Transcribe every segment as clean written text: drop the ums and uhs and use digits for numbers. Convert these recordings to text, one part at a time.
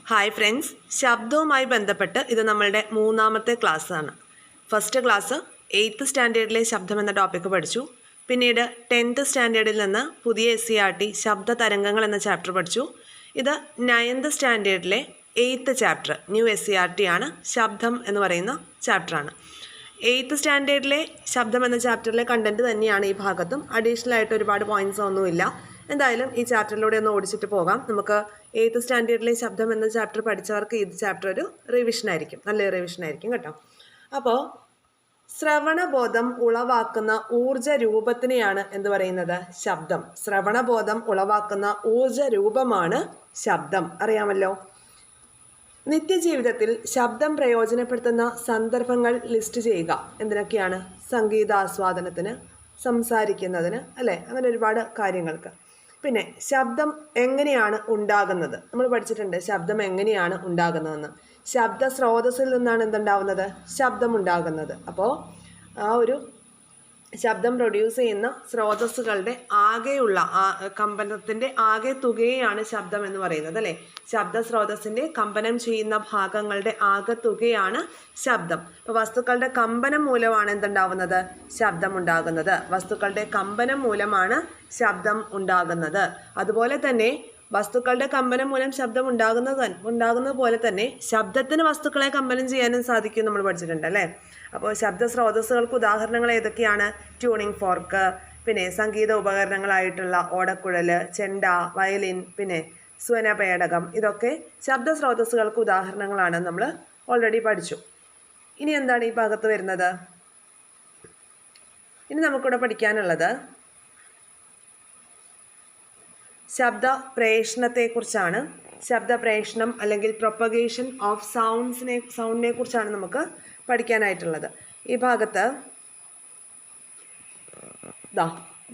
Hi friends, ശബ്ദവുമായി ബന്ധപ്പെട്ട് ഇത് നമ്മളുടെ മൂന്നാമത്തെ ക്ലാസ്സാണ്. ഫസ്റ്റ് ക്ലാസ് 8th സ്റ്റാൻഡേർഡിലെ ശബ്ദം എന്ന ടോപ്പിക്ക് പഠിച്ചു. പിന്നീട് 10th സ്റ്റാൻഡേർഡിൽ നിന്ന് പുതിയ SCERT ശബ്ദ തരംഗങ്ങൾ എന്ന ചാപ്റ്റർ പഠിച്ചു. ഇത് 9th സ്റ്റാൻഡേർഡിലെ 8th chapter new SCERT ആണ്. ശബ്ദം എന്ന് പറയുന്ന ചാപ്റ്ററാണ്. 8th സ്റ്റാൻഡേർഡിലെ ശബ്ദം എന്ന ചാപ്റ്ററിലെ കണ്ടന്റ് തന്നെയാണ് ഈ ഭാഗത്തും. അഡീഷണൽ ആയിട്ട് ഒരുപാട് പോയിന്റ്സ് ഒന്നുമില്ല. എന്തായാലും ഈ ചാപ്റ്ററിലൂടെ ഒന്ന് ഓടിച്ചിട്ട് പോകാം. നമുക്ക് 8th സ്റ്റാൻഡേർഡിലെ ശബ്ദം എന്ന ചാപ്റ്റർ പഠിച്ചവർക്ക് ഈ ചാപ്റ്റർ ഒരു റിവിഷൻ ആയിരിക്കും, നല്ല റിവിഷൻ ആയിരിക്കും കേട്ടോ. അപ്പോൾ ശ്രവണബോധം ഉളവാക്കുന്ന ഊർജ രൂപത്തിനെയാണ് എന്ത് പറയുന്നത്? ശബ്ദം. ശ്രവണബോധം ഉളവാക്കുന്ന ഊർജ രൂപമാണ് ശബ്ദം, അറിയാമല്ലോ. നിത്യജീവിതത്തിൽ ശബ്ദം പ്രയോജനപ്പെടുത്തുന്ന സന്ദർഭങ്ങൾ ലിസ്റ്റ് ചെയ്യുക. എന്തിനൊക്കെയാണ്? സംഗീതാസ്വാദനത്തിന്, സംസാരിക്കുന്നതിന്, അല്ലേ? അങ്ങനെ ഒരുപാട് കാര്യങ്ങൾക്ക്. പിന്നെ ശബ്ദം എങ്ങനെയാണ് ഉണ്ടാകുന്നത്? നമ്മൾ പഠിച്ചിട്ടുണ്ട് ശബ്ദം എങ്ങനെയാണ് ഉണ്ടാകുന്നതെന്ന്. ശബ്ദ സ്രോതസ്സിൽ നിന്നാണ് എന്തുണ്ടാവുന്നത്? ശബ്ദം ഉണ്ടാകുന്നത്. അപ്പോൾ ആ ഒരു ശബ്ദം പ്രൊഡ്യൂസ് ചെയ്യുന്ന സ്രോതസ്സുകളുടെ ആകെയുള്ള കമ്പനത്തിൻ്റെ ആകെ തുകയാണ് ശബ്ദം എന്ന് പറയുന്നത്, അല്ലേ? ശബ്ദ സ്രോതസ്സിൻ്റെ കമ്പനം ചെയ്യുന്ന ഭാഗങ്ങളുടെ ആകെ തുകയാണ് ശബ്ദം. അപ്പോൾ വസ്തുക്കളുടെ കമ്പനം മൂലമാണ് എന്തുണ്ടാവുന്നത്? ശബ്ദം ഉണ്ടാകുന്നത്. വസ്തുക്കളുടെ കമ്പനം മൂലമാണ് ശബ്ദം ഉണ്ടാകുന്നത്. അതുപോലെ തന്നെ വസ്തുക്കളുടെ കമ്പനം മൂലം ശബ്ദം ഉണ്ടാകുന്നത് പോലെ തന്നെ ശബ്ദത്തിന് വസ്തുക്കളെ കമ്പനം ചെയ്യാനും സാധിക്കും, നമ്മൾ പഠിച്ചിട്ടുണ്ട്, അല്ലേ? അപ്പോൾ ശബ്ദ സ്രോതസ്സുകൾക്ക് ഉദാഹരണങ്ങൾ ഏതൊക്കെയാണ്? ട്യൂണിംഗ് ഫോർക്ക്, പിന്നെ സംഗീത ഉപകരണങ്ങളായിട്ടുള്ള ഓടക്കുഴൽ, ചെണ്ട, വയലിൻ, പിന്നെ സ്വനപേടകം, ഇതൊക്കെ ശബ്ദ സ്രോതസ്സുകൾക്ക് ഉദാഹരണങ്ങളാണ്. നമ്മൾ ഓൾറെഡി പഠിച്ചു. ഇനി എന്താണ് ഈ ഭാഗത്ത് വരുന്നത്? ഇനി നമുക്കിവിടെ പഠിക്കാനുള്ളത് ശബ്ദ പ്രേഷണത്തെക്കുറിച്ചാണ്. ശബ്ദ പ്രേഷണം അല്ലെങ്കിൽ പ്രൊപ്പഗേഷൻ ഓഫ് സൗണ്ടിനെ കുറിച്ചാണ് നമുക്ക് പഠിക്കാനായിട്ടുള്ളത്. ഈ ഭാഗത്ത്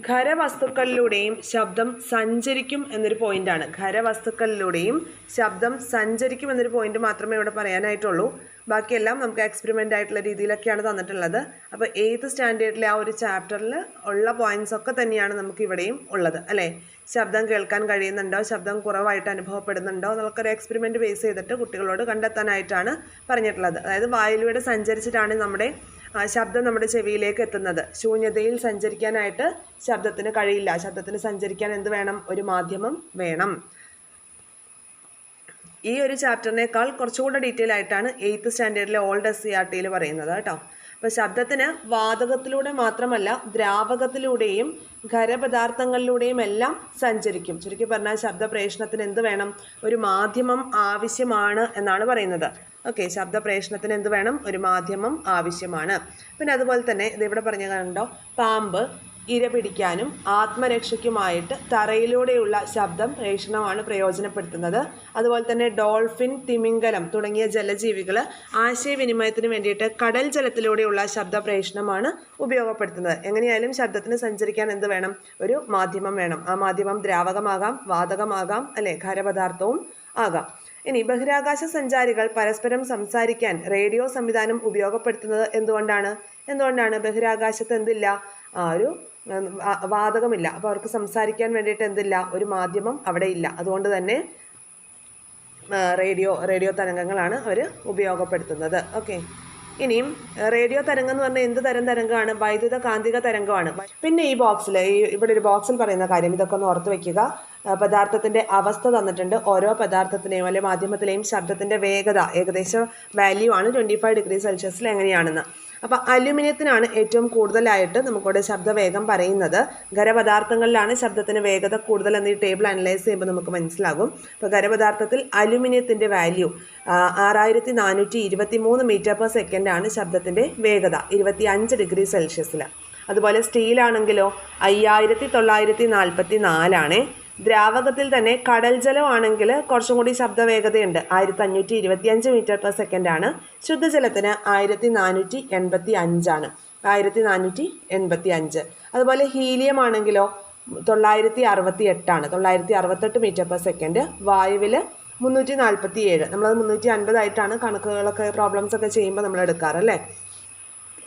ഖരവസ്തുക്കളിലൂടെയും ശബ്ദം സഞ്ചരിക്കും എന്നൊരു പോയിന്റാണ്. ഖരവസ്തുക്കളിലൂടെയും ശബ്ദം സഞ്ചരിക്കും എന്നൊരു പോയിന്റ് മാത്രമേ ഇവിടെ പറയാനായിട്ടുള്ളൂ. ബാക്കിയെല്ലാം നമുക്ക് എക്സ്പെരിമെൻ്റ് ആയിട്ടുള്ള രീതിയിലൊക്കെയാണ് തന്നിട്ടുള്ളത്. അപ്പോൾ 8th സ്റ്റാൻഡേർഡിലെ ആ ഒരു ചാപ്റ്ററിൽ ഉള്ള പോയിന്റ്സ് ഒക്കെ തന്നെയാണ് നമുക്ക് ഇവിടെയും ഉള്ളത്, അല്ലേ? ശബ്ദം കേൾക്കാൻ കഴിയുന്നുണ്ടോ, ശബ്ദം കുറവായിട്ട് അനുഭവപ്പെടുന്നുണ്ടോ എന്നൊക്കെ ഒരു എക്സ്പെരിമെൻ്റ് ബേസ് ചെയ്തിട്ട് കുട്ടികളോട് കണ്ടെത്താനായിട്ടാണ് പറഞ്ഞിട്ടുള്ളത്. അതായത് വായിലൂടെ സഞ്ചരിച്ചിട്ടാണ് നമ്മുടെ ശബ്ദം നമ്മുടെ ചെവിയിലേക്ക് എത്തുന്നത്. ശൂന്യതയിൽ സഞ്ചരിക്കാനായിട്ട് ശബ്ദത്തിന് കഴിയില്ല. ശബ്ദത്തിന് സഞ്ചരിക്കാൻ എന്ത് വേണം? ഒരു മാധ്യമം വേണം. ഈ ഒരു ചാപ്റ്ററിനേക്കാൾ കുറച്ചുകൂടെ ഡീറ്റെയിൽ ആയിട്ടാണ് 8th സ്റ്റാൻഡേർഡിലെ ഓൾഡ് SCERTയിൽ പറയുന്നത് കേട്ടോ. അപ്പോൾ ശബ്ദത്തിന് വാതകത്തിലൂടെ മാത്രമല്ല ദ്രാവകത്തിലൂടെയും ഖരപദാർത്ഥങ്ങളിലൂടെയും എല്ലാം സഞ്ചരിക്കും. ചുരുക്കി പറഞ്ഞാൽ ശബ്ദ പ്രേഷണത്തിന് എന്ത് വേണം? ഒരു മാധ്യമം ആവശ്യമാണ് എന്നാണ് പറയുന്നത്. ഓക്കെ, ശബ്ദ പ്രേഷണത്തിന് എന്ത് വേണം? ഒരു മാധ്യമം ആവശ്യമാണ്. പിന്നെ അതുപോലെ തന്നെ ഇതിവിടെ പറഞ്ഞ കണ്ടോ, പാമ്പ് ഇര പിടിക്കാനും ആത്മരക്ഷയ്ക്കുമായിട്ട് തറയിലൂടെയുള്ള ശബ്ദം പ്രേഷണമാണ് പ്രയോജനപ്പെടുത്തുന്നത്. അതുപോലെ തന്നെ ഡോൾഫിൻ, തിമിംഗലം തുടങ്ങിയ ജലജീവികൾ ആശയവിനിമയത്തിന് വേണ്ടിയിട്ട് കടൽ ജലത്തിലൂടെയുള്ള ശബ്ദ പ്രേഷണമാണ് ഉപയോഗപ്പെടുത്തുന്നത്. എങ്ങനെയായാലും ശബ്ദത്തിന് സഞ്ചരിക്കാൻ എന്ത് വേണം? ഒരു മാധ്യമം വേണം. ആ മാധ്യമം ദ്രാവകമാകാം, വാതകമാകാം, അല്ലെ, ഖരപദാർത്ഥവും ആകാം. ഇനി ബഹിരാകാശ സഞ്ചാരികൾ പരസ്പരം സംസാരിക്കാൻ റേഡിയോ സംവിധാനം ഉപയോഗപ്പെടുത്തുന്നത് എന്തുകൊണ്ടാണ്? ബഹിരാകാശത്ത് എന്തില്ല? ഒരു വാതകമില്ല. അപ്പോൾ അവർക്ക് സംസാരിക്കാൻ വേണ്ടിയിട്ട് എന്തില്ല? ഒരു മാധ്യമം അവിടെ ഇല്ല. അതുകൊണ്ട് തന്നെ റേഡിയോ തരംഗങ്ങളാണ് അവർ ഉപയോഗപ്പെടുത്തുന്നത്. ഓക്കെ, ഇനിയും റേഡിയോ തരംഗം എന്ന് പറഞ്ഞാൽ എന്ത് തരം തരംഗമാണ്? വൈദ്യുത കാന്തിക തരംഗമാണ്. പിന്നെ ഈ ബോക്സിൽ ഇവിടെ ഒരു ബോക്സിൽ പറയുന്ന കാര്യം ഇതൊക്കെ ഒന്ന് ഓർത്ത് വയ്ക്കുക. പദാർത്ഥത്തിൻ്റെ അവസ്ഥ തന്നിട്ടുണ്ട്. ഓരോ പദാർത്ഥത്തിനെയും അല്ലെങ്കിൽ മാധ്യമത്തിലെയും ശബ്ദത്തിൻ്റെ വേഗത ഏകദേശം വാല്യൂ ആണ് 25 ഡിഗ്രി സെൽഷ്യസിൽ എങ്ങനെയാണെന്ന്. അപ്പോൾ അലുമിനിയത്തിനാണ് ഏറ്റവും കൂടുതലായിട്ട് നമുക്കിവിടെ ശബ്ദവേഗം പറയുന്നത്. ഖരപദാർത്ഥങ്ങളിലാണ് ശബ്ദത്തിന് വേഗത കൂടുതൽ എന്ന് ഈ ടേബിൾ അനലൈസ് ചെയ്യുമ്പോൾ നമുക്ക് മനസ്സിലാകും. അപ്പോൾ ഖരപദാർത്ഥത്തിൽ അലുമിനിയത്തിൻ്റെ വാല്യൂ 6423 മീറ്റർ/സെക്കൻഡ് ആണ് ശബ്ദത്തിൻ്റെ വേഗത 25 ഡിഗ്രി സെൽഷ്യസിൽ. അതുപോലെ സ്റ്റീലാണെങ്കിലോ 5944 ദ്രാവകത്തിൽ തന്നെ കടൽ ജലമാണെങ്കിൽ കുറച്ചും കൂടി ശബ്ദവേഗതയുണ്ട്, 1525 മീറ്റർ/സെക്കൻഡ് ആണ്. ശുദ്ധജലത്തിന് 1485 1485. അതുപോലെ ഹീലിയം ആണെങ്കിലോ 968 968 മീറ്റർ/സെക്കൻഡ്. വായുവിൽ 347. നമ്മളത് 350 ആയിട്ടാണ് കണക്കുകളൊക്കെ പ്രോബ്ലംസ് ഒക്കെ ചെയ്യുമ്പോൾ നമ്മൾ എടുക്കാറല്ലേ.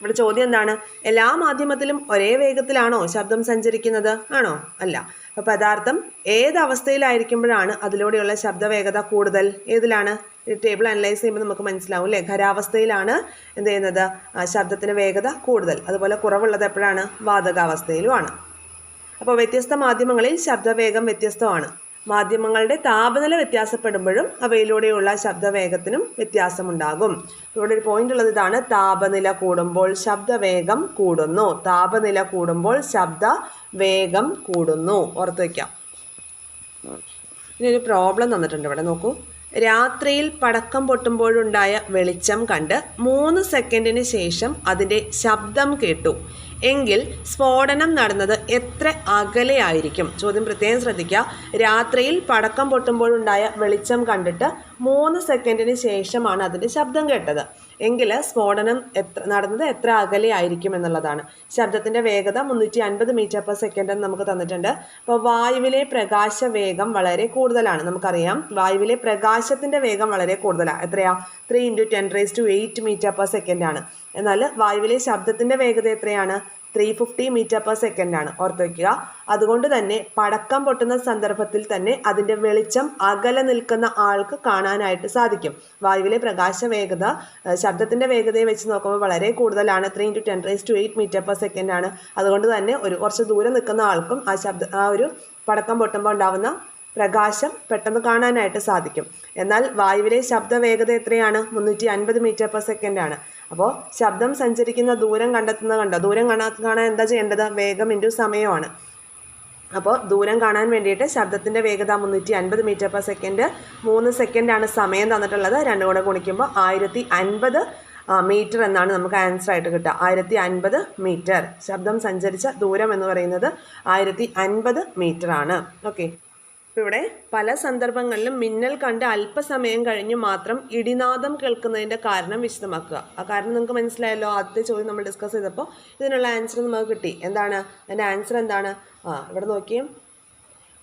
ഇവിടെ ചോദ്യം എന്താണ്? എല്ലാ മാധ്യമത്തിലും ഒരേ വേഗത്തിലാണോ ശബ്ദം സഞ്ചരിക്കുന്നത്? ആണോ? അല്ല. അപ്പോൾ പദാർത്ഥം ഏത് അവസ്ഥയിലായിരിക്കുമ്പോഴാണ് അതിലൂടെയുള്ള ശബ്ദവേഗത കൂടുതൽ? ഏതിലാണ്? ഈ ടേബിൾ അനലൈസ് ചെയ്യുമ്പോൾ നമുക്ക് മനസ്സിലാവും അല്ലേ? ഖരാവസ്ഥയിലാണ് എന്ത് ചെയ്യുന്നത്? ശബ്ദത്തിന് വേഗത കൂടുതൽ. അതുപോലെ കുറവുള്ളത് എപ്പോഴാണ്? വാതകാവസ്ഥയിലുമാണ്. അപ്പോൾ വ്യത്യസ്ത മാധ്യമങ്ങളിൽ ശബ്ദവേഗം വ്യത്യസ്തമാണ്. മാധ്യമങ്ങളുടെ താപനില വ്യത്യാസപ്പെടുമ്പോഴും അവയിലൂടെയുള്ള ശബ്ദവേഗത്തിനും വ്യത്യാസമുണ്ടാകും. ഇവിടെ ഒരു പോയിന്റ് ഉള്ളത് ഇതാണ്: താപനില കൂടുമ്പോൾ ശബ്ദവേഗം കൂടുന്നു. താപനില കൂടുമ്പോൾ ശബ്ദവേഗം കൂടുന്നു. ഓർത്ത് വയ്ക്കാം. ഇനി ഒരു പ്രോബ്ലം തന്നിട്ടുണ്ട് ഇവിടെ, നോക്കൂ. രാത്രിയിൽ പടക്കം പൊട്ടുമ്പോഴുണ്ടായ വെളിച്ചം കണ്ട് 3 സെക്കൻഡിന് ശേഷം അതിൻ്റെ ശബ്ദം കേട്ടു എങ്കിൽ സ്ഫോടനം നടന്നത് എത്ര അകലെയായിരിക്കും? ചോദ്യം പ്രത്യേകം ശ്രദ്ധിക്കുക. രാത്രിയിൽ പടക്കം പൊട്ടുമ്പോഴുണ്ടായ വെളിച്ചം കണ്ടിട്ട് 3 സെക്കൻഡിന് ശേഷമാണ് അതിൻ്റെ ശബ്ദം കേട്ടത് എങ്കിൽ സ്ഫോടനം നടന്നത് എത്ര അകലെയായിരിക്കും എന്നുള്ളതാണ്. ശബ്ദത്തിൻ്റെ വേഗത 350 മീറ്റർ/സെക്കൻഡ് എന്ന് നമുക്ക് തന്നിട്ടുണ്ട്. അപ്പോൾ വായുവിലെ പ്രകാശ വേഗം വളരെ കൂടുതലാണ്. നമുക്കറിയാം വായുവിലെ പ്രകാശത്തിൻ്റെ വേഗം വളരെ കൂടുതലാണ്. എത്രയാ? 3 × 10⁸ മീറ്റർ/സെക്കൻഡ് ആണ്. എന്നാൽ വായുവിലെ ശബ്ദത്തിൻ്റെ വേഗത എത്രയാണ്? 350 മീറ്റർ/സെക്കൻഡ് ആണ്. ഓർത്ത് വയ്ക്കുക. അതുകൊണ്ട് തന്നെ പടക്കം പൊട്ടുന്ന സന്ദർഭത്തിൽ തന്നെ അതിൻ്റെ വെളിച്ചം അകലെ നിൽക്കുന്ന ആൾക്ക് കാണാനായിട്ട് സാധിക്കും. വായുവിലെ പ്രകാശ വേഗത ശബ്ദത്തിൻ്റെ വേഗതയെ വെച്ച് നോക്കുമ്പോൾ വളരെ കൂടുതലാണ്. 3 × 10⁸ മീറ്റർ/സെക്കൻഡ് ആണ്. അതുകൊണ്ട് തന്നെ കുറച്ച് ദൂരം നിൽക്കുന്ന ആൾക്കും ആ ഒരു പടക്കം പൊട്ടുമ്പോൾ ഉണ്ടാവുന്ന പ്രകാശം പെട്ടെന്ന് കാണാനായിട്ട് സാധിക്കും. എന്നാൽ വായുവിലെ ശബ്ദവേഗത എത്രയാണ്? 350 മീറ്റർ/സെക്കൻഡ് ആണ്. അപ്പോൾ ശബ്ദം സഞ്ചരിക്കുന്ന ദൂരം കണ്ടെത്തുന്നത് ദൂരം കാണാൻ എന്താ ചെയ്യേണ്ടത്? വേഗം ഇൻറ്റു സമയമാണ്. അപ്പോൾ ദൂരം കാണാൻ വേണ്ടിയിട്ട് ശബ്ദത്തിൻ്റെ വേഗത 350 മീറ്റർ/സെക്കൻഡ്, 3 സെക്കൻഡാണ് സമയം തന്നിട്ടുള്ളത്. രണ്ടും കൂടെ ഗുണിക്കുമ്പോൾ 1050 മീറ്റർ എന്നാണ് നമുക്ക് ആൻസർ ആയിട്ട് കിട്ടുക. 1050 മീറ്റർ. ശബ്ദം സഞ്ചരിച്ച ദൂരം എന്ന് പറയുന്നത് 1050 മീറ്റർ ആണ്. ഓക്കെ. ഇപ്പോൾ ഇവിടെ പല സന്ദർഭങ്ങളിലും മിന്നൽ കണ്ട് അല്പസമയം കഴിഞ്ഞ് മാത്രം ഇടിനാദം കേൾക്കുന്നതിൻ്റെ കാരണം വിശദമാക്കുക. ആ കാരണം നിങ്ങൾക്ക് മനസ്സിലായല്ലോ. ആദ്യത്തെ ചോദ്യം നമ്മൾ ഡിസ്കസ് ചെയ്തപ്പോൾ ഇതിനുള്ള ആൻസർ നമുക്ക് കിട്ടി. എന്താണ് അതിൻ്റെ ആൻസർ? എന്താണ്? ഇവിടെ നോക്കിയും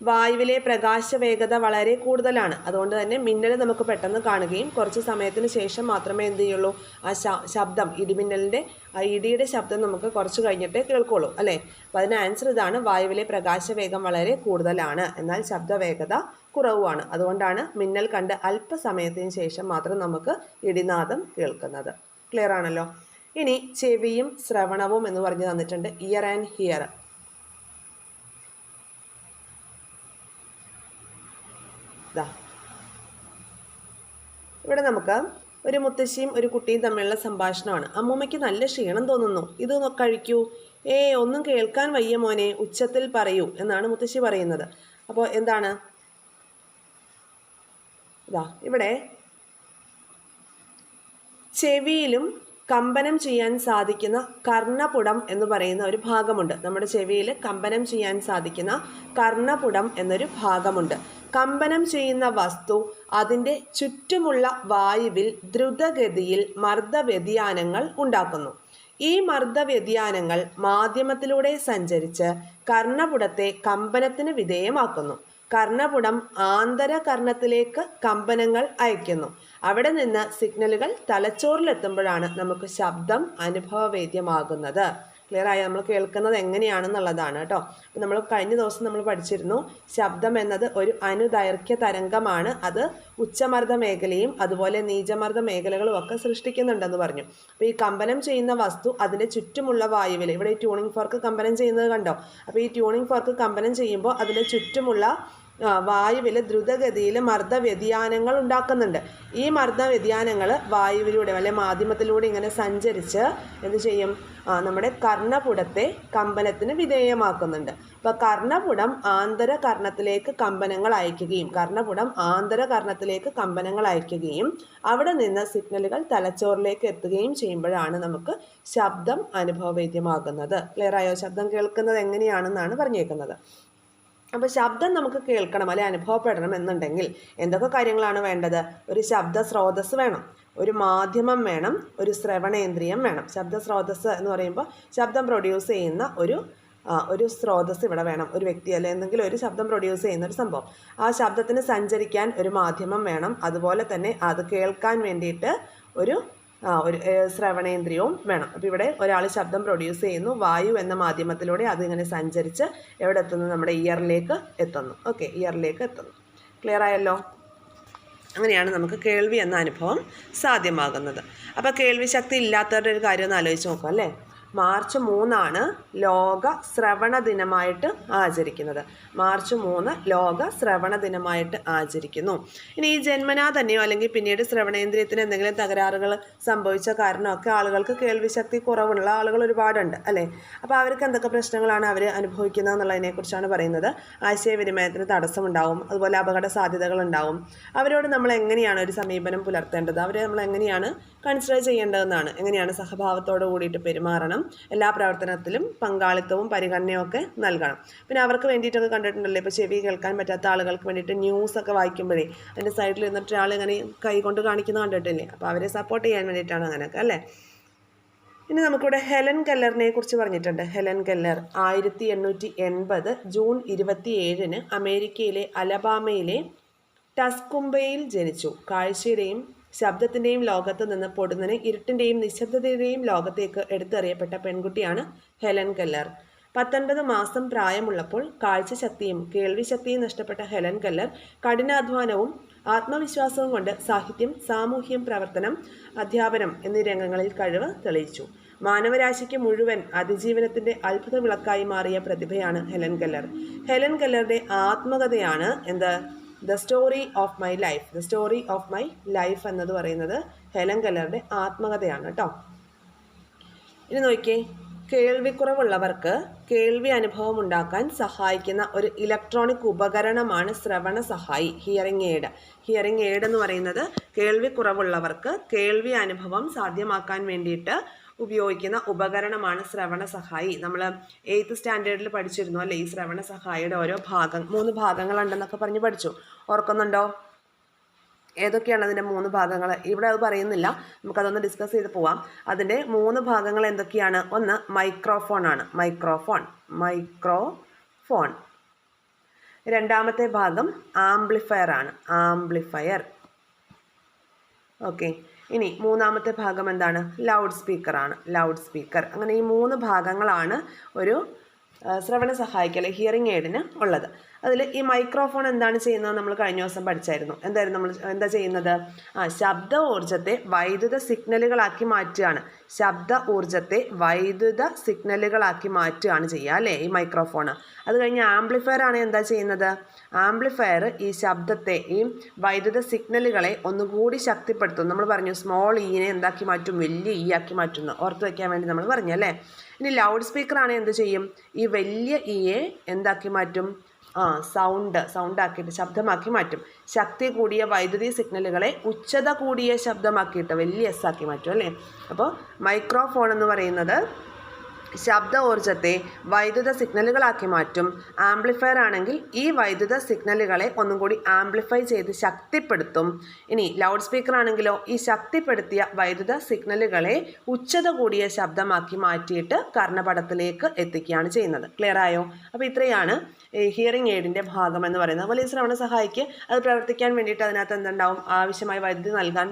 വായുവിലെ പ്രകാശ വേഗത വളരെ കൂടുതലാണ്. അതുകൊണ്ട് തന്നെ മിന്നൽ നമുക്ക് പെട്ടെന്ന് കാണുകയും കുറച്ച് സമയത്തിന് ശേഷം മാത്രമേ എന്ത് ചെയ്യുള്ളൂ? ആ ശബ്ദം, ഇടിമിന്നലിൻ്റെ ആ ഇടിയുടെ ശബ്ദം നമുക്ക് കുറച്ച് കഴിഞ്ഞിട്ടേ കേൾക്കുള്ളൂ അല്ലേ? അപ്പോൾ അതിന് ആൻസർ ഇതാണ്: വായുവിലെ പ്രകാശ വേഗം വളരെ കൂടുതലാണ്, എന്നാൽ ശബ്ദവേഗത കുറവുമാണ്. അതുകൊണ്ടാണ് മിന്നൽ കണ്ട് അല്പസമയത്തിന് ശേഷം മാത്രം നമുക്ക് ഇടിനാദം കേൾക്കുന്നത്. ക്ലിയർ ആണല്ലോ? ഇനി ചെവിയും ശ്രവണവും എന്ന് പറഞ്ഞ് തന്നിട്ടുണ്ട്. Year and here. ഇവിടെ നമുക്ക് ഒരു മുത്തശ്ശിയും ഒരു കുട്ടിയും തമ്മിലുള്ള സംഭാഷണമാണ്. അമ്മൂമ്മയ്ക്ക് നല്ല ക്ഷീണം തോന്നുന്നു, ഇത് കഴിക്കൂ. ഒന്നും കേൾക്കാൻ വയ്യ മോനെ, ഉച്ചത്തിൽ പറയൂ എന്നാണ് മുത്തശ്ശി പറയുന്നത്. അപ്പോൾ എന്താണ്? ഇവിടെ ചെവിയിലും കമ്പനം ചെയ്യാൻ സാധിക്കുന്ന കർണപുടം എന്ന് പറയുന്ന ഒരു ഭാഗമുണ്ട്. നമ്മുടെ ചെവിയിൽ കമ്പനം ചെയ്യാൻ സാധിക്കുന്ന കർണപുടം എന്നൊരു ഭാഗമുണ്ട്. കമ്പനം ചെയ്യുന്ന വസ്തു അതിൻ്റെ ചുറ്റുമുള്ള വായുവിൽ ദ്രുതഗതിയിൽ മർദ്ദവ്യതിയാനങ്ങൾ ഉണ്ടാക്കുന്നു. ഈ മർദ്ദവ്യതിയാനങ്ങൾ മാധ്യമത്തിലൂടെ സഞ്ചരിച്ച് കർണപുടത്തെ കമ്പനത്തിന് വിധേയമാക്കുന്നു. കർണപുടം ആന്തരകർണത്തിലേക്ക് കമ്പനങ്ങൾ അയക്കുന്നു. അവിടെ നിന്ന് സിഗ്നലുകൾ തലച്ചോറിലെത്തുമ്പോഴാണ് നമുക്ക് ശബ്ദം അനുഭവവേദ്യമാകുന്നത്. ക്ലിയർ ആയി? നമ്മൾ കേൾക്കുന്നത് എങ്ങനെയാണെന്നുള്ളതാണ് കേട്ടോ. അപ്പോൾ നമ്മൾ കഴിഞ്ഞ ദിവസം നമ്മൾ പഠിച്ചിരുന്നു, ശബ്ദം എന്നത് ഒരു അനുദൈർഘ്യ തരംഗമാണ്. അത് ഉച്ചമർദ്ദ മേഖലയും അതുപോലെ നീചമർദ്ദ മേഖലകളും ഒക്കെ സൃഷ്ടിക്കുന്നുണ്ടെന്ന് പറഞ്ഞു. അപ്പോൾ ഈ കമ്പനം ചെയ്യുന്ന വസ്തു അതിൻ്റെ ചുറ്റുമുള്ള വായുവിൽ, ഇവിടെ ഈ ട്യൂണിംഗ് ഫോർക്ക് കമ്പനം ചെയ്യുന്നത് കണ്ടോ? അപ്പോൾ ഈ ട്യൂണിംഗ് ഫോർക്ക് കമ്പനം ചെയ്യുമ്പോൾ അതിൻ്റെ ചുറ്റുമുള്ള വായുവിൽ ദ്രുതഗതിയിൽ മർദ്ദവ്യതിയാനങ്ങൾ ഉണ്ടാക്കുന്നുണ്ട്. ഈ മർദ്ദവ്യതിയാനങ്ങൾ വായുവിലൂടെ അല്ലെ മാധ്യമത്തിലൂടെ ഇങ്ങനെ സഞ്ചരിച്ച് എന്ത് ചെയ്യും? നമ്മുടെ കർണപുടത്തെ കമ്പനത്തിന് വിധേയമാക്കുന്നുണ്ട്. അപ്പോൾ കർണപുടം ആന്തരകർണത്തിലേക്ക് കമ്പനങ്ങൾ അയക്കുകയും അവിടെ നിന്ന് സിഗ്നലുകൾ തലച്ചോറിലേക്ക് എത്തുകയും ചെയ്യുമ്പോഴാണ് നമുക്ക് ശബ്ദം അനുഭവവേദ്യമാകുന്നത്. ക്ലിയർ ആയോ? ശബ്ദം കേൾക്കുന്നത് എങ്ങനെയാണെന്നാണ് പറഞ്ഞേക്കുന്നത്. അപ്പോൾ ശബ്ദം നമുക്ക് കേൾക്കണം അല്ലെ അനുഭവപ്പെടണം എന്നുണ്ടെങ്കിൽ എന്തൊക്കെ കാര്യങ്ങളാണ് വേണ്ടത്? ഒരു ശബ്ദ സ്രോതസ് വേണം, ഒരു മാധ്യമം വേണം, ഒരു ശ്രവണേന്ദ്രിയം വേണം. ശബ്ദ സ്രോതസ് എന്ന് പറയുമ്പോൾ ശബ്ദം പ്രൊഡ്യൂസ് ചെയ്യുന്ന ഒരു സ്രോതസ് ഇവിടെ വേണം. ഒരു വ്യക്തി അല്ലെ എന്തെങ്കിലും ഒരു ശബ്ദം പ്രൊഡ്യൂസ് ചെയ്യുന്ന ഒരു സംഭവം. ആ ശബ്ദത്തിന് സഞ്ചരിക്കാൻ ഒരു മാധ്യമം വേണം. അതുപോലെ തന്നെ അത് കേൾക്കാൻ വേണ്ടിയിട്ട് ഒരു ഒരു ശ്രവണേന്ദ്രിയവും വേണം. അപ്പോൾ ഇവിടെ ഒരാൾ ശബ്ദം പ്രൊഡ്യൂസ് ചെയ്യുന്നു, വായു എന്ന മാധ്യമത്തിലൂടെ അതിങ്ങനെ സഞ്ചരിച്ച് എവിടെ എത്തുന്നു? നമ്മുടെ ഇയറിലേക്ക് എത്തുന്നു. ഓക്കെ, ഇയറിലേക്ക് എത്തുന്നു. ക്ലിയർ ആയല്ലോ? അങ്ങനെയാണ് നമുക്ക് കേൾവി എന്ന അനുഭവം സാധ്യമാകുന്നത്. അപ്പോൾ കേൾവി ശക്തി ഇല്ലാത്തവരുടെ ഒരു കാര്യം ഒന്ന് ആലോചിച്ച് നോക്കാം അല്ലേ. മാർച്ച് 3 ലോക ശ്രവണ ദിനമായിട്ട് ആചരിക്കുന്നത്. മാർച്ച് 3 ലോക ശ്രവണ ദിനമായിട്ട് ആചരിക്കുന്നു. ഇനി ഈ ജന്മനാ തന്നെയോ അല്ലെങ്കിൽ പിന്നീട് ശ്രവണേന്ദ്രിയത്തിന് എന്തെങ്കിലും തകരാറുകൾ സംഭവിച്ച കാരണമൊക്കെ ആളുകൾക്ക് കേൾവിശക്തി കുറവുള്ള ആളുകൾ ഒരുപാടുണ്ട് അല്ലേ. അപ്പോൾ അവർക്ക് എന്തൊക്കെ പ്രശ്നങ്ങളാണ് അവർ അനുഭവിക്കുന്നത് എന്നുള്ളതിനെക്കുറിച്ചാണ് പറയുന്നത്. ആശയവിനിമയത്തിന് തടസ്സമുണ്ടാവും, അതുപോലെ അപകട സാധ്യതകളുണ്ടാവും. അവരോട് നമ്മൾ എങ്ങനെയാണ് ഒരു സമീപനം പുലർത്തേണ്ടത്, അവരെ നമ്മൾ എങ്ങനെയാണ് കൺസിഡർ ചെയ്യേണ്ടതെന്നാണ്. എങ്ങനെയാണ് സഹഭാവത്തോട് കൂടിയിട്ട് പെരുമാറണം, എല്ലാ പ്രവർത്തനത്തിലും പങ്കാളിത്തവും പരിഗണനയും ഒക്കെ നൽകണം. പിന്നെ അവർക്ക് വേണ്ടിയിട്ടൊക്കെ കണ്ടിട്ടുണ്ടല്ലോ, ഇപ്പോൾ ചെവി കേൾക്കാൻ പറ്റാത്ത ആളുകൾക്ക് വേണ്ടിയിട്ട് ന്യൂസൊക്കെ വായിക്കുമ്പോഴേ അതിൻ്റെ സൈഡിൽ നിന്നിട്ട് ഒരാൾ ഇങ്ങനെ കൈ കൊണ്ട് കാണിക്കുന്നത് കണ്ടിട്ടില്ലേ. അപ്പോൾ അവരെ സപ്പോർട്ട് ചെയ്യാൻ വേണ്ടിയിട്ടാണ് അങ്ങനെയൊക്കെ അല്ലേ. ഇനി നമുക്കിവിടെ ഹെലൻ കെല്ലറിനെ കുറിച്ച് പറഞ്ഞിട്ടുണ്ട്. ഹെലൻ കെല്ലർ 1880 ജൂൺ 27 അമേരിക്കയിലെ അലബാമയിലെ ടസ്കുംബയിൽ ജനിച്ചു. കാഴ്ചയുടെയും ശബ്ദത്തിൻ്റെയും ലോകത്ത് നിന്ന് പൊടുന്നനെ ഇരുട്ടിൻ്റെയും നിശബ്ദതയുടെയും ലോകത്തേക്ക് എടുത്തെറിയപ്പെട്ട പെൺകുട്ടിയാണ് ഹെലൻ കെല്ലർ. 19 മാസം പ്രായമുള്ളപ്പോൾ കാഴ്ചശക്തിയും കേൾവിശക്തിയും നഷ്ടപ്പെട്ട ഹെലൻ കെല്ലർ കഠിനാധ്വാനവും ആത്മവിശ്വാസവും കൊണ്ട് സാഹിത്യം, സാമൂഹ്യം പ്രവർത്തനം, അധ്യാപനം എന്നീ രംഗങ്ങളിൽ കഴിവ് തെളിയിച്ചു. മാനവരാശിക്ക് മുഴുവൻ അതിജീവനത്തിൻ്റെ അത്ഭുത വിളക്കായി മാറിയ പ്രതിഭയാണ് ഹെലൻ കെല്ലർ. ഹെലൻ കെല്ലറുടെ ആത്മകഥയാണ് എന്ത്? The story of my life. The story of my life എന്നത് പറയുന്നത് ഹെലൻ കെല്ലറുടെ ആത്മകഥയാണ് കേട്ടോ. ഇനി നോക്കിയേ, കേൾവിക്കുറവുള്ളവർക്ക് കേൾവി അനുഭവം ഉണ്ടാക്കാൻ സഹായിക്കുന്ന ഒരു ഇലക്ട്രോണിക് ഉപകരണമാണ് ശ്രവണ സഹായി, ഹിയറിംഗ് എയ്ഡ്. ഹിയറിംഗ് എയ്ഡ് എന്ന് പറയുന്നത് കേൾവിക്കുറവുള്ളവർക്ക് കേൾവി അനുഭവം സാധ്യമാക്കാൻ വേണ്ടിയിട്ട് ഉപയോഗിക്കുന്ന ഉപകരണമാണ് ശ്രവണ സഹായി. നമ്മൾ 8th സ്റ്റാൻഡേർഡിൽ പഠിച്ചിരുന്നു അല്ലേ, ഈ ശ്രവണ സഹായിയുടെ ഓരോ 3 ഭാഗങ്ങളുണ്ടെന്നൊക്കെ പറഞ്ഞ് പഠിച്ചു. ഓർക്കുന്നുണ്ടോ? ഏതൊക്കെയാണ് അതിൻ്റെ 3 ഭാഗങ്ങൾ? ഇവിടെ അത് പറയുന്നില്ല, നമുക്കതൊന്ന് ഡിസ്കസ് ചെയ്ത് പോവാം. അതിൻ്റെ 3 ഭാഗങ്ങൾ എന്തൊക്കെയാണ്? ഒന്ന് മൈക്രോഫോൺ ആണ്, മൈക്രോഫോൺ. രണ്ടാമത്തെ ഭാഗം ആംപ്ലിഫയർ ആണ്, ആംപ്ലിഫയർ. ഓക്കെ, ഇനി മൂന്നാമത്തെ ഭാഗം എന്താണ്? ലൗഡ് സ്പീക്കർ ആണ്, ലൗഡ് സ്പീക്കർ. അങ്ങനെ ഈ 3 ഭാഗങ്ങളാണ് ഒരു ശ്രവണ സഹായിക്ക് അല്ലെങ്കിൽ ഹിയറിംഗ് എയ്ഡിന് ഉള്ളത്. അതിൽ ഈ മൈക്രോഫോൺ എന്താണ് ചെയ്യുന്നത് നമ്മൾ കഴിഞ്ഞ ദിവസം പഠിച്ചായിരുന്നു. എന്താ ചെയ്യുന്നത്? ശബ്ദ ഊർജ്ജത്തെ വൈദ്യുത സിഗ്നലുകളാക്കി മാറ്റുകയാണ്. ശബ്ദ ഊർജ്ജത്തെ വൈദ്യുത സിഗ്നലുകളാക്കി മാറ്റുകയാണ് ചെയ്യുക അല്ലേ ഈ മൈക്രോഫോൺ. അത് കഴിഞ്ഞ് ആംപ്ലിഫയർ ആണ് എന്താ ചെയ്യുന്നത്? ആംപ്ലിഫയർ ഈ ശബ്ദത്തെ, ഈ വൈദ്യുത സിഗ്നലുകളെ ഒന്നുകൂടി ശക്തിപ്പെടുത്തും. നമ്മൾ പറഞ്ഞു സ്മോൾ ഈനെ എന്താക്കി മാറ്റും? വലിയ ഈ ആക്കി മാറ്റുന്നു. ഓർത്ത് വയ്ക്കാൻ വേണ്ടി നമ്മൾ പറഞ്ഞു അല്ലേ. ഇനി ലൗഡ് സ്പീക്കറാണ് എന്ത് ചെയ്യും? ഈ വലിയ ഈയെ എന്താക്കി മാറ്റും? സൗണ്ടാക്കിയിട്ട്, ശബ്ദമാക്കി മാറ്റും. ശക്തി കൂടിയ വൈദ്യുതി സിഗ്നലുകളെ ഉച്ചത കൂടിയ ശബ്ദമാക്കിയിട്ട് വലിയ എസ് ആക്കി മാറ്റും അല്ലേ. അപ്പോൾ മൈക്രോഫോൺ എന്ന് പറയുന്നത് ശബ്ദ ഊർജ്ജത്തെ വൈദ്യുത സിഗ്നലുകളാക്കി മാറ്റും. ആംപ്ലിഫയർ ആണെങ്കിൽ ഈ വൈദ്യുത സിഗ്നലുകളെ ഒന്നും കൂടി ആംപ്ലിഫൈ ചെയ്ത് ശക്തിപ്പെടുത്തും. ഇനി ലൗഡ് സ്പീക്കർ ആണെങ്കിലോ ഈ ശക്തിപ്പെടുത്തിയ വൈദ്യുത സിഗ്നലുകളെ ഉച്ചത കൂടിയ ശബ്ദമാക്കി മാറ്റിയിട്ട് കർണപടത്തിലേക്ക് എത്തിക്കുകയാണ് ചെയ്യുന്നത്. ക്ലിയർ ആയോ? അപ്പോൾ ഇത്രയാണ് ഹിയറിംഗ് എയ്ഡിൻ്റെ ഭാഗം എന്ന് പറയുന്നത്. അതുപോലെ ഈ ശ്രവണ സഹായിക്ക് അത് പ്രവർത്തിക്കാൻ വേണ്ടിയിട്ട് അതിനകത്ത് എന്തുണ്ടാവും? ആവശ്യമായ വൈദ്യുതി നൽകാൻ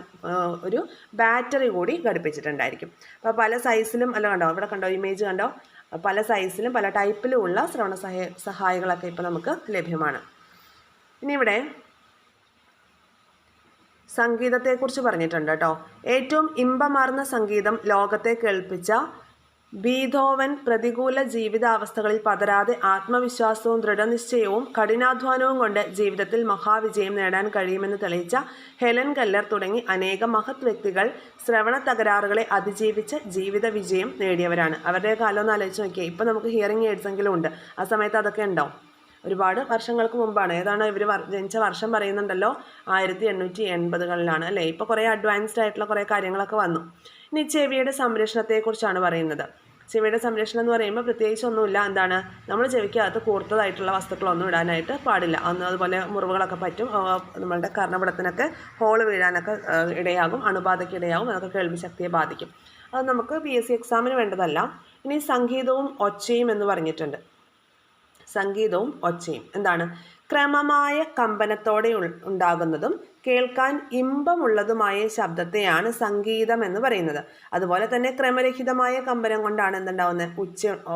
ഒരു ബാറ്ററി കൂടി ഘടിപ്പിച്ചിട്ടുണ്ടായിരിക്കും. അപ്പോൾ പല സൈസിലും കണ്ടോ, ഇവിടെ കണ്ടോ ഇമേജ് കണ്ടോ, പല സൈസിലും പല ടൈപ്പിലും ഉള്ള ശ്രവണ സഹായികളൊക്കെ ഇപ്പോൾ നമുക്ക് ലഭ്യമാണ്. ഇനി ഇവിടെ സംഗീതത്തെക്കുറിച്ച് പറഞ്ഞിട്ടുണ്ട് കേട്ടോ. ഏറ്റവും ഇമ്പമാർന്ന സംഗീതം ലോകത്തെ കേൾപ്പിച്ച ബീഥോവൻ പ്രതികൂല ജീവിതാവസ്ഥകളിൽ പതരാതെ ആത്മവിശ്വാസവും ദൃഢനിശ്ചയവും കഠിനാധ്വാനവും കൊണ്ട് ജീവിതത്തിൽ മഹാവിജയം നേടാൻ കഴിയുമെന്ന് തെളിയിച്ച ഹെലൻ കെല്ലർ തുടങ്ങി അനേകം മഹത് വ്യക്തികൾ ശ്രവണ തകരാറുകളെ അതിജീവിച്ച് ജീവിത വിജയം നേടിയവരാണ്. അവരുടെ കാലം ഒന്ന് ആലോചിച്ച് നോക്കിയാൽ ഇപ്പോൾ നമുക്ക് ഹിയറിംഗ് എയ്ഡ്സ് എങ്കിലും ഉണ്ട്. ആ സമയത്ത് അതൊക്കെ ഉണ്ടോ? ഒരുപാട് വർഷങ്ങൾക്ക് മുമ്പാണ്. ഏതാണ് ഇവർ ജനിച്ച വർഷം പറയുന്നുണ്ടല്ലോ, 1880കളിലാണ് അല്ലേ. ഇപ്പോൾ കുറേ അഡ്വാൻസ്ഡ് ആയിട്ടുള്ള കുറേ കാര്യങ്ങളൊക്കെ വന്നു. ഇനി ചെവിയുടെ സംരക്ഷണത്തെക്കുറിച്ചാണ് പറയുന്നത്. ചെവിയുടെ സംരക്ഷണം എന്ന് പറയുമ്പോൾ പ്രത്യേകിച്ച് ഒന്നുമില്ല. എന്താണ്? നമ്മൾ ചെവിക്കകത്ത് കൂർത്തതായിട്ടുള്ള വസ്തുക്കളൊന്നും ഇടാനായിട്ട് പാടില്ല. അതുപോലെ മുറിവുകളൊക്കെ പറ്റും. നമ്മളുടെ കർണപടത്തിനൊക്കെ ഹോള് വീഴാനൊക്കെ ഇടയാകും, അണുബാധയ്ക്ക് ഇടയാകും. അതൊക്കെ കേൾവിശക്തിയെ ബാധിക്കും. അത് നമുക്ക് PSC എക്സാമിന് വേണ്ടതല്ല. ഇനി സംഗീതവും ഒച്ചയും എന്ന് പറഞ്ഞിട്ടുണ്ട്. സംഗീതവും ഒച്ചയും എന്താണ്? ക്രമമായ കമ്പനത്തോടെ ഉണ്ടാകുന്നതും കേൾക്കാൻ ഇമ്പമുള്ളതുമായ ശബ്ദത്തെയാണ് സംഗീതം എന്ന് പറയുന്നത്. അതുപോലെ തന്നെ ക്രമരഹിതമായ കമ്പനം കൊണ്ടാണ് എന്തുണ്ടാവുന്നത്?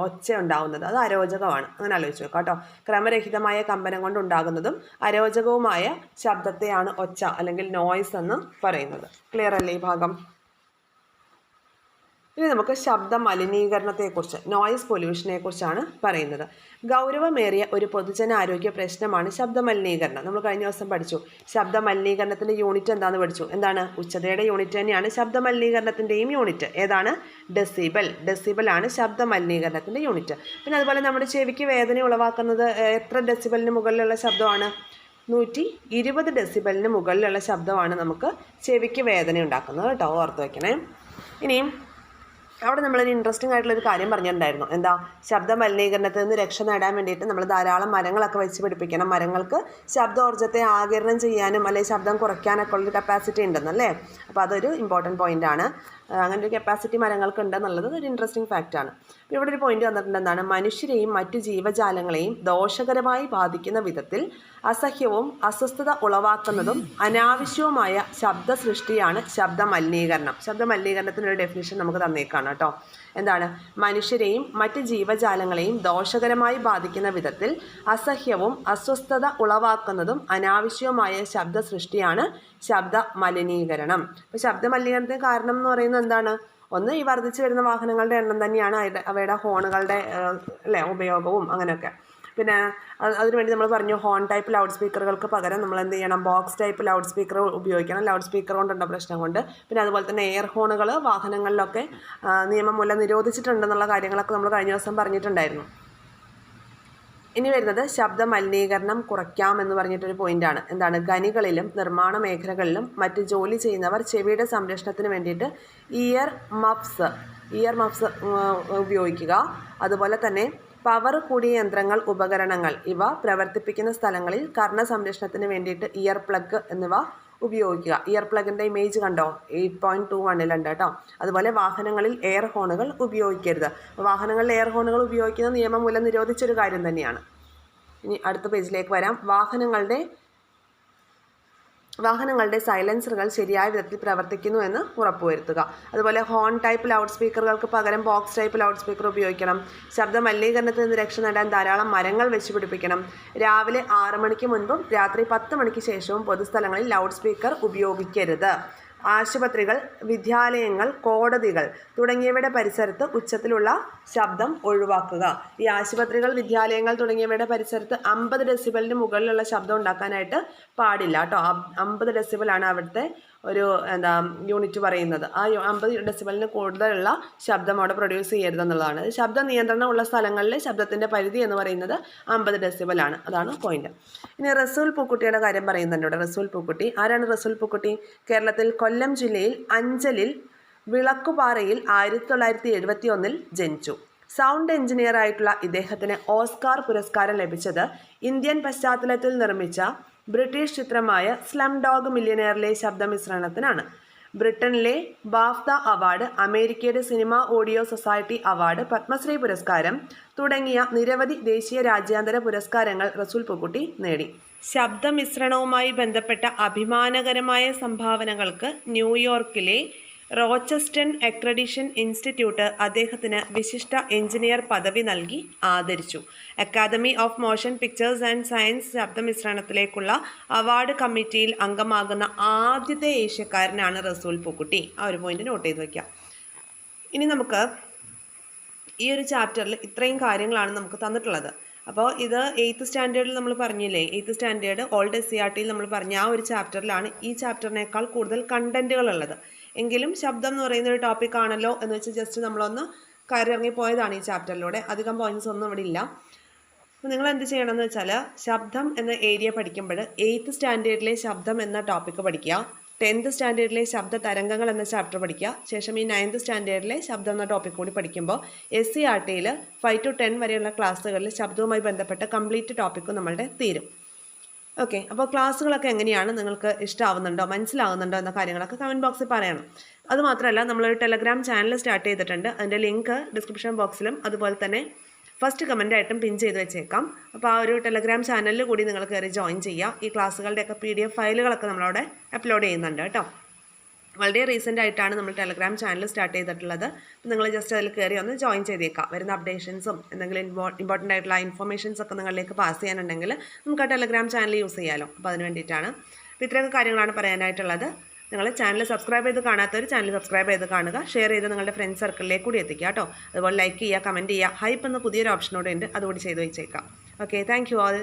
ഒച്ച ഉണ്ടാവുന്നത്. അത് അരോചകമാണ്. അങ്ങനെ ആലോചിച്ചു കേട്ടോ. ക്രമരഹിതമായ കമ്പനം കൊണ്ട് ഉണ്ടാകുന്നതും അരോചകവുമായ ശബ്ദത്തെയാണ് ഒച്ച അല്ലെങ്കിൽ നോയ്സ് എന്ന് പറയുന്നത്. ക്ലിയർ അല്ലേ ഈ ഭാഗം? ഇനി നമുക്ക് ശബ്ദ മലിനീകരണത്തെക്കുറിച്ച്, നോയിസ് പൊല്യൂഷനെ കുറിച്ചാണ് പറയുന്നത്. ഗൗരവമേറിയ ഒരു പൊതുജനാരോഗ്യ പ്രശ്നമാണ് ശബ്ദ മലിനീകരണം. നമ്മൾ കഴിഞ്ഞ ദിവസം പഠിച്ചു. ശബ്ദ മലിനീകരണത്തിൻ്റെ യൂണിറ്റ് എന്താണെന്ന് പഠിച്ചു. എന്താണ്? ഉച്ചതയുടെ യൂണിറ്റ് തന്നെയാണ് ശബ്ദ മലിനീകരണത്തിൻ്റെയും യൂണിറ്റ്. ഏതാണ്? ഡെസിബൽ. ഡെസിബലാണ് ശബ്ദ മലിനീകരണത്തിൻ്റെ യൂണിറ്റ്. പിന്നെ അതുപോലെ നമ്മുടെ ചെവിക്ക് വേദന ഉളവാക്കുന്നത് എത്ര ഡെസിബലിന് മുകളിലുള്ള ശബ്ദമാണ്? 120 ഡെസിബലിന് മുകളിലുള്ള ശബ്ദമാണ് നമുക്ക് ചെവിക്ക് വേദന ഉണ്ടാക്കുന്നത് കേട്ടോ. ഓർത്ത് വയ്ക്കണേ. ഇനിയും അവിടെ നമ്മളൊരു ഇൻട്രസ്റ്റിംഗ് ആയിട്ടുള്ളൊരു കാര്യം പറഞ്ഞിട്ടുണ്ടായിരുന്നു. എന്താ? ശബ്ദ മലിനീകരണത്തിൽ നിന്ന് രക്ഷ നേടാൻ വേണ്ടിയിട്ട് നമ്മൾ ധാരാളം മരങ്ങളൊക്കെ വെച്ച് പിടിപ്പിക്കണം. മരങ്ങൾക്ക് ശബ്ദോർജ്ജത്തെ ആഗിരണം ചെയ്യാനും അല്ലെങ്കിൽ ശബ്ദം കുറയ്ക്കാനൊക്കെ ഉള്ളൊരു കപ്പാസിറ്റി ഉണ്ടെന്നല്ലേ. അപ്പോൾ അതൊരു ഇമ്പോർട്ടൻറ്റ് പോയിൻ്റാണ്. അങ്ങനെ ഒരു കപ്പാസിറ്റി മരങ്ങൾക്ക് ഉണ്ടെന്നുള്ളത് ഒരു ഇൻട്രസ്റ്റിംഗ് ഫാക്റ്റാണ്. അപ്പോൾ ഇവിടെ ഒരു പോയിന്റ് വന്നിട്ടുണ്ട്. എന്താണ്? മനുഷ്യരെയും മറ്റു ജീവജാലങ്ങളെയും ദോഷകരമായി ബാധിക്കുന്ന വിധത്തിൽ അസഹ്യവും അസ്വസ്ഥത ഉളവാക്കുന്നതും അനാവശ്യവുമായ ശബ്ദ സൃഷ്ടിയാണ് ശബ്ദ മലിനീകരണം. ശബ്ദ മലിനീകരണത്തിനൊരു ഡെഫിനിഷൻ നമുക്ക് തന്നേക്കാണ് കേട്ടോ. എന്താണ്? മനുഷ്യരെയും മറ്റ് ജീവജാലങ്ങളെയും ദോഷകരമായി ബാധിക്കുന്ന വിധത്തിൽ അസഹ്യവും അസ്വസ്ഥത ഉളവാക്കുന്നതും അനാവശ്യവുമായ ശബ്ദ സൃഷ്ടിയാണ് ശബ്ദ മലിനീകരണം. അപ്പോൾ ശബ്ദ മലിനീകരണത്തിന് കാരണം എന്ന് പറയുന്നത് എന്താണ്? ഒന്ന്, ഈ വർദ്ധിച്ചു വരുന്ന വാഹനങ്ങളുടെ എണ്ണം തന്നെയാണ്. അവയുടെ ഹോണുകളുടെ ഉപയോഗവും അങ്ങനെയൊക്കെ. പിന്നെ അതിനുവേണ്ടി നമ്മൾ പറഞ്ഞു ഹോൺ ടൈപ്പ് ലൗഡ് സ്പീക്കറുകൾക്ക് പകരം നമ്മൾ എന്ത് ചെയ്യണം? ബോക്സ് ടൈപ്പ് ലൗഡ് സ്പീക്കർ ഉപയോഗിക്കണം. ലൗഡ് സ്പീക്കർ കൊണ്ടുള്ള പ്രശ്നം കൊണ്ട്. പിന്നെ അതുപോലെ തന്നെ എയർ ഹോണുകൾ വാഹനങ്ങളിലൊക്കെ നിയമം മൂലം നിരോധിച്ചിട്ടുണ്ടെന്നുള്ള കാര്യങ്ങളൊക്കെ നമ്മൾ കഴിഞ്ഞ ദിവസം പറഞ്ഞിട്ടുണ്ടായിരുന്നു. ഇനി വരുന്നത് ശബ്ദ മലിനീകരണം കുറയ്ക്കാം എന്ന് പറഞ്ഞിട്ടൊരു പോയിന്റാണ്. എന്താണ്? ഖനികളിലും നിർമ്മാണ മേഖലകളിലും മറ്റ് ജോലി ചെയ്യുന്നവർ ചെവിയുടെ സംരക്ഷണത്തിന് വേണ്ടിയിട്ട് ഇയർ മഫ്സ് ഉപയോഗിക്കുക. അതുപോലെ തന്നെ പവർ കൂടിയ യന്ത്രങ്ങൾ, ഉപകരണങ്ങൾ ഇവ പ്രവർത്തിപ്പിക്കുന്ന സ്ഥലങ്ങളിൽ കർണ സംരക്ഷണത്തിന് വേണ്ടിയിട്ട് ഇയർ പ്ലഗ് എന്നിവ ഉപയോഗിക്കുക. ഇയർ പ്ലഗിൻ്റെ ഇമേജ് കണ്ടോ? 8.21 കേട്ടോ. അതുപോലെ വാഹനങ്ങളിൽ എയർ ഹോണുകൾ ഉപയോഗിക്കരുത്. വാഹനങ്ങളിൽ എയർ ഹോണുകൾ ഉപയോഗിക്കുന്നത് നിയമം മൂലം നിരോധിച്ചൊരു കാര്യം തന്നെയാണ്. ഇനി അടുത്ത പേജിലേക്ക് വരാം. വാഹനങ്ങളുടെ സൈലൻസറുകൾ ശരിയായ വിധത്തിൽ പ്രവർത്തിക്കുന്നു എന്ന് ഉറപ്പുവരുത്തുക. അതുപോലെ ഹോൺ ടൈപ്പ് ലൗഡ് സ്പീക്കറുകൾക്ക് പകരം ബോക്സ് ടൈപ്പ് ലൗഡ് സ്പീക്കർ ഉപയോഗിക്കണം. ശബ്ദ മലിനീകരണത്തിൽ നിന്ന് രക്ഷ നേടാൻ ധാരാളം മരങ്ങൾ വെച്ച് പിടിപ്പിക്കണം. രാവിലെ 6 മണിക്ക് മുൻപും രാത്രി 10 മണിക്ക് ശേഷവും പൊതുസ്ഥലങ്ങളിൽ ലൗഡ് സ്പീക്കർ ഉപയോഗിക്കരുത്. ആശുപത്രികൾ, വിദ്യാലയങ്ങൾ, കോടതികൾ തുടങ്ങിയവയുടെ പരിസരത്ത് ഉച്ചത്തിലുള്ള ശബ്ദം ഒഴിവാക്കുക. ഈ ആശുപത്രികൾ, വിദ്യാലയങ്ങൾ തുടങ്ങിയവയുടെ പരിസരത്ത് 50 ഡെസിബലിന് മുകളിലുള്ള ശബ്ദം ഉണ്ടാക്കാനായിട്ട് പാടില്ല കേട്ടോ. 50 ഡെസിബലാണ് അവിടുത്തെ ഒരു യൂണിറ്റ് പറയുന്നത്. ആ 50 ഡെസിബലിന് കൂടുതലുള്ള ശബ്ദം അവിടെ പ്രൊഡ്യൂസ് ചെയ്യരുതെന്നുള്ളതാണ്. ശബ്ദ നിയന്ത്രണമുള്ള സ്ഥലങ്ങളിലെ ശബ്ദത്തിൻ്റെ പരിധി എന്ന് പറയുന്നത് 50 ഡെസിബലാണ്. അതാണ് പോയിന്റ്. ഇനി റസൂൽ പൂക്കുട്ടിയുടെ കാര്യം പറയുന്നുണ്ട് ഇവിടെ. റസൂൽ പൂക്കുട്ടി ആരാണ്? റസൂൽ പൂക്കുട്ടി കേരളത്തിൽ കൊല്ലം ജില്ലയിൽ അഞ്ചലിൽ വിളക്കുപാറയിൽ 1971 ജനിച്ചു. സൗണ്ട് എഞ്ചിനീയർ ആയിട്ടുള്ള ഇദ്ദേഹത്തിന് ഓസ്കാർ പുരസ്കാരം ലഭിച്ചത് ഇന്ത്യൻ പശ്ചാത്തലത്തിൽ നിർമ്മിച്ച ബ്രിട്ടീഷ് ചിത്രമായ സ്ലം ഡോഗ് മില്യനെയറിലെ ശബ്ദമിശ്രണത്തിനാണ്. ബ്രിട്ടനിലെ ബാഫ്ത അവാർഡ്, അമേരിക്കയുടെ cinema audio society award, Padmashri പുരസ്കാരം തുടങ്ങിയ നിരവധി ദേശീയ രാജ്യാന്തര പുരസ്കാരങ്ങൾ റസൂൽ പൂക്കുട്ടി നേടി. ശബ്ദമിശ്രണവുമായി ബന്ധപ്പെട്ട അഭിമാനകരമായ സംഭാവനകൾക്ക് ന്യൂയോർക്കിലെ റോച്ചസ്റ്റൺ അക്രഡിഷൻ ഇൻസ്റ്റിറ്റ്യൂട്ട് അദ്ദേഹത്തിന് വിശിഷ്ട എഞ്ചിനീയർ പദവി നൽകി ആദരിച്ചു. Academy of motion pictures and science ശബ്ദമിശ്രണത്തിലേക്കുള്ള അവാർഡ് കമ്മിറ്റിയിൽ അംഗമാകുന്ന ആദ്യത്തെ ഏഷ്യക്കാരനാണ് റസൂൽ പൂക്കുട്ടി. ആ ഒരു പോയിന്റ് നോട്ട് ചെയ്ത് വയ്ക്കാം. ഇനി നമുക്ക് ഈ ഒരു ചാപ്റ്ററിൽ ഇത്രയും കാര്യങ്ങളാണ് നമുക്ക് തന്നിട്ടുള്ളത്. അപ്പോൾ ഇത് 8th സ്റ്റാൻഡേർഡിൽ നമ്മൾ പറഞ്ഞില്ലേ, 8th സ്റ്റാൻഡേർഡ് ഓൾഡ് SCERT നമ്മൾ പറഞ്ഞ ആ ഒരു ചാപ്റ്ററിലാണ് ഈ ചാപ്റ്ററിനേക്കാൾ കൂടുതൽ കണ്ടന്റുകളുള്ളത്. എങ്കിലും ശബ്ദം എന്ന് പറയുന്ന ഒരു ടോപ്പിക് ആണല്ലോ എന്ന് വെച്ച് ജസ്റ്റ് നമ്മളൊന്ന് കയറിറങ്ങിപ്പോയതാണ് ഈ ചാപ്റ്ററിലൂടെ. അധികം പോയിന്റ്സ് ഒന്നും ഇവിടെ ഇല്ല. അപ്പോൾ നിങ്ങൾ എന്ത് ചെയ്യണമെന്ന് വെച്ചാൽ ശബ്ദം എന്ന ഏരിയ പഠിക്കുമ്പോൾ 8th സ്റ്റാൻഡേർഡിലെ ശബ്ദം എന്ന ടോപ്പിക്ക് പഠിക്കുക, 10th സ്റ്റാൻഡേർഡിലെ ശബ്ദ തരംഗങ്ങൾ എന്ന ചാപ്റ്റർ പഠിക്കുക. ശേഷം ഈ 9th സ്റ്റാൻഡേർഡിലെ ശബ്ദം എന്ന ടോപ്പിക് കൂടി പഠിക്കുമ്പോൾ SCERTയിൽ 5 to 10 വരെയുള്ള ക്ലാസ്സുകളിൽ ശബ്ദവുമായി ബന്ധപ്പെട്ട കംപ്ലീറ്റ് ടോപ്പിക്കും നമ്മളുടെ തീരും. ഓക്കെ, അപ്പോൾ ക്ലാസ്സുകളൊക്കെ എങ്ങനെയാണ്, നിങ്ങൾക്ക് ഇഷ്ടമാവുന്നുണ്ടോ, മനസ്സിലാവുന്നുണ്ടോ എന്ന കാര്യങ്ങളൊക്കെ കമൻറ്റ് ബോക്സിൽ പറയണം. അതുമാത്രമല്ല നമ്മളൊരു ടെലഗ്രാം ചാനൽ സ്റ്റാർട്ട് ചെയ്തിട്ടുണ്ട്. അതിൻ്റെ ലിങ്ക് ഡിസ്ക്രിപ്ഷൻ ബോക്സിലും അതുപോലെ തന്നെ ഫസ്റ്റ് കമൻറ്റായിട്ടും പിൻ ചെയ്ത് വെച്ചേക്കാം. അപ്പോൾ ആ ഒരു ടെലഗ്രാം ചാനലിൽ കൂടി നിങ്ങൾ കയറി ജോയിൻ ചെയ്യുക. ഈ ക്ലാസ്സുകളുടെയൊക്കെ PDF ഫയലുകളൊക്കെ നമ്മളവിടെ അപ്ലോഡ് ചെയ്യുന്നുണ്ട് കേട്ടോ. വളരെ റീസെൻ്റ് ആയിട്ടാണ് നമ്മൾ ടെലഗ്രാം ചാനൽ സ്റ്റാർട്ട് ചെയ്തിട്ടുള്ളത്. നിങ്ങൾ ജസ്റ്റ് അതിൽ കയറി ഒന്ന് ജോയിൻ ചെയ്തേക്കാം. വരുന്ന അപ്ഡേഷൻസും എന്തെങ്കിലും ഇമ്പോർട്ടൻ്റ് ആയിട്ടുള്ള ഇൻഫർമേഷൻസ് ഒക്കെ നിങ്ങളിലേക്ക് പാസ് ചെയ്യാനുണ്ടെങ്കിൽ നമുക്ക് ആ ടെലഗ്രാം ചാനൽ യൂസ് ചെയ്യാമല്ലോ. അപ്പോൾ അതിന് വേണ്ടിയിട്ടാണ്. അപ്പോൾ ഇത്രയൊക്കെ കാര്യങ്ങളാണ് പറയാനായിട്ടുള്ളത്. നിങ്ങൾ ചാനൽ സബ്സ്ക്രൈബ് ചെയ്ത് കാണാത്തവർ ചാനൽ സബ്സ്ക്രൈബ് ചെയ്ത് കാണുക, ഷെയർ ചെയ്ത് നിങ്ങളുടെ ഫ്രണ്ട്സ് സർക്കിളിലേക്ക് കൂടി എത്തിക്കുക കേട്ടോ. അതുപോലെ ലൈക്ക് ചെയ്യുക, കമൻറ്റ് ചെയ്യുക. ഹൈപ്പ് എന്ന പുതിയൊരു ഓപ്ഷനോടെ ഉണ്ട്, അതുകൂടി ചെയ്ത് വെച്ചേക്കാം. Okay, thank you all.